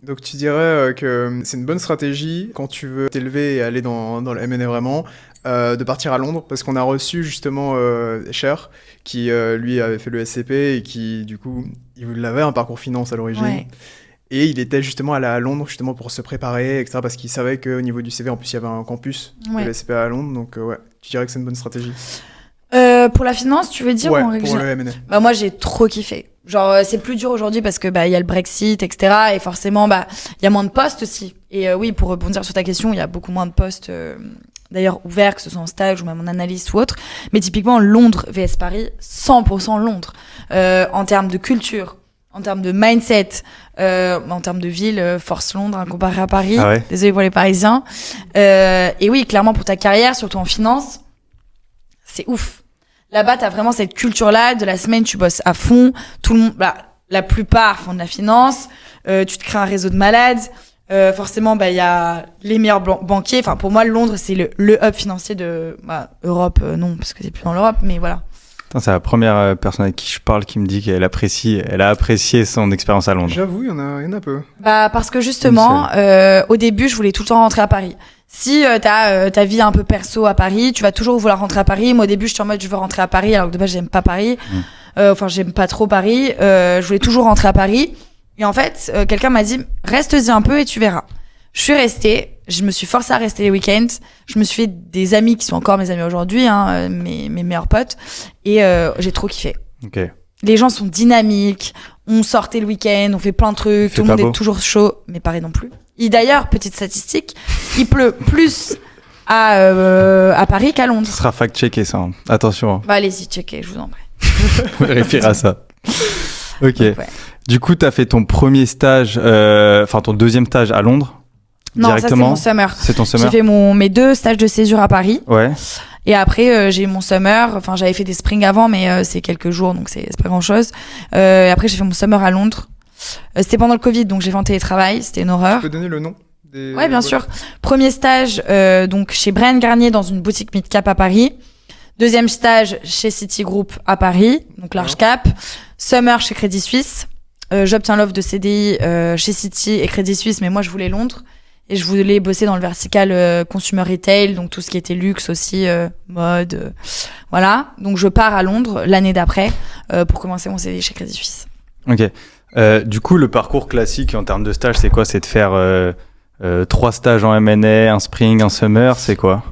Donc tu dirais que c'est une bonne stratégie quand tu veux t'élever et aller dans le M&A vraiment, de partir à Londres, parce qu'on a reçu justement Cher, qui lui avait fait le SCP et qui du coup, il avait un parcours finance à l'origine. Ouais. Et il était justement allé à Londres justement pour se préparer, etc. Parce qu'il savait qu'au niveau du CV, en plus, il y avait un campus de Ouais. l'SCP à Londres. Donc ouais, tu dirais que c'est une bonne stratégie. Pour la finance, tu veux dire Ouais, ou en règle pour le générale? M&A. Bah moi j'ai trop kiffé. Genre c'est plus dur aujourd'hui parce que bah il y a le Brexit, etc. Et forcément bah il y a moins de postes aussi. Et oui, pour rebondir sur ta question, il y a beaucoup moins de postes d'ailleurs ouverts, que ce soit en stage ou même en analyste ou autre. Mais typiquement Londres vs Paris, 100% Londres. En termes de culture, en termes de mindset, en termes de ville, force Londres hein, comparé à Paris. Ah ouais. Désolé pour les Parisiens. Et oui, clairement pour ta carrière, surtout en finance, c'est ouf. Là-bas, t'as vraiment cette culture-là. De la semaine, tu bosses à fond. Tout le monde, bah, la plupart font de la finance. Tu te crées un réseau de malades. Forcément, bah, il y a les meilleurs banquiers. Enfin, pour moi, Londres, c'est le hub financier de Europe. Non, parce que c'est plus dans l'Europe, mais voilà. Attends, c'est la première personne avec qui je parle qui me dit qu'elle a apprécié son expérience à Londres. J'avoue, il y en a peu. Bah, parce que justement, au début, je voulais tout le temps rentrer à Paris. Si t'as ta vie un peu perso à Paris, tu vas toujours vouloir rentrer à Paris. Moi, au début, j'étais en mode je veux rentrer à Paris, alors que de base, j'aime pas Paris. Enfin, j'aime pas trop Paris. Je voulais toujours rentrer à Paris. Et en fait, quelqu'un m'a dit reste-y un peu et tu verras. Je suis restée. Je me suis forcée à rester les week-ends. Je me suis fait des amis qui sont encore mes amis aujourd'hui, hein, mes meilleurs potes. Et j'ai trop kiffé. Ok. Les gens sont dynamiques. On sortait le week-end, on fait plein de trucs. C'est Tout le monde pas beau. est toujours chaud, mais Paris non plus. Et d'ailleurs, petite statistique, il pleut plus à Paris qu'à Londres. Ce sera fact-checké ça. Hein. Attention, Bah allez-y, checkez, je vous en prie. on vérifiera ça. Ok. Donc, ouais. Du coup, t'as fait ton premier stage, enfin ton deuxième stage à Londres. Non, ça c'est directement. mon summer. C'est ton summer. J'ai fait mes 2 stages de césure à Paris. Ouais. Et après, j'ai eu mon summer. Enfin, j'avais fait des springs avant, mais c'est quelques jours, donc c'est pas grand-chose. Et après, j'ai fait mon summer à Londres. C'était pendant le Covid, donc j'ai fait en télétravail. C'était une horreur. Tu peux donner le nom des... Ouais, bien sûr. Premier stage donc chez Bryan Garnier dans une boutique mid-cap à Paris. Deuxième stage chez Citigroup à Paris, donc large cap. Summer chez Crédit Suisse. J'obtiens l'offre de CDI chez Citi et Crédit Suisse, mais moi je voulais Londres. Et je voulais bosser dans le vertical consumer retail, donc tout ce qui était luxe aussi, mode, voilà. Donc je pars à Londres l'année d'après pour commencer mon CDI chez Crédit Suisse. Ok. Du coup, le parcours classique en termes de stage, c'est quoi? C'est de faire 3 stages en M&A, un spring, un summer, c'est quoi?